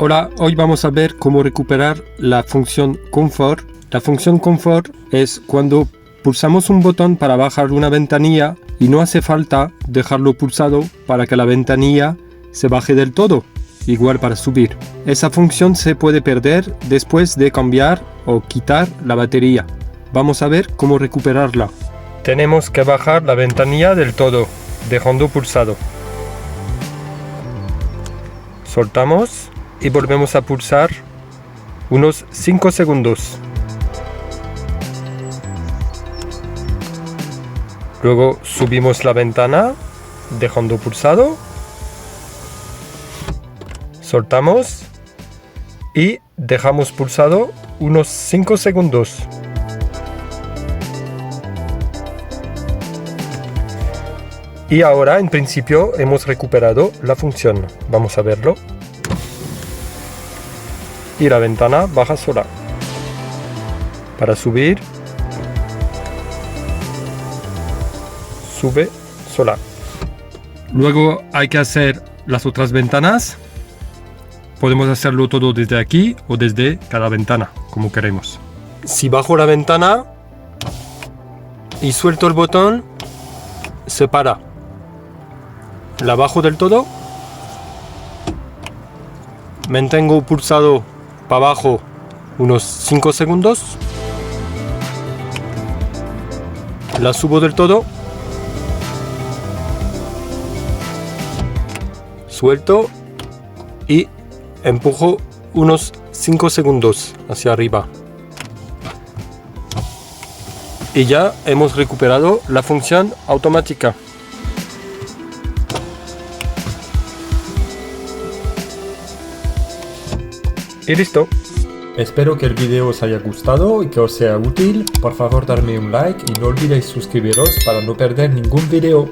Hola, hoy vamos a ver cómo recuperar la función confort. La función confort es cuando pulsamos un botón para bajar una ventanilla y no hace falta dejarlo pulsado para que la ventanilla se baje del todo, igual para subir. Esa función se puede perder después de cambiar o quitar la batería. Vamos a ver cómo recuperarla. Tenemos que bajar la ventanilla del todo, dejando pulsado. Soltamos y volvemos a pulsar unos 5 segundos. Luego subimos la ventana, dejando pulsado. Soltamos y dejamos pulsado unos 5 segundos. Y ahora, en principio, hemos recuperado la función. Vamos a verlo. Y la ventana baja sola. Para subir, sube sola. Luego hay que hacer las otras ventanas. Podemos hacerlo todo desde aquí o desde cada ventana, como queremos. Si bajo la ventana y suelto el botón, se para. La bajo del todo. Mantengo pulsado para abajo unos 5 segundos. La subo del todo. Suelto y empujo unos 5 segundos hacia arriba. Y ya hemos recuperado la función automática. Y listo. Espero que el video os haya gustado y que os sea útil. Por favor, darme un like y no olvidéis suscribiros para no perder ningún video.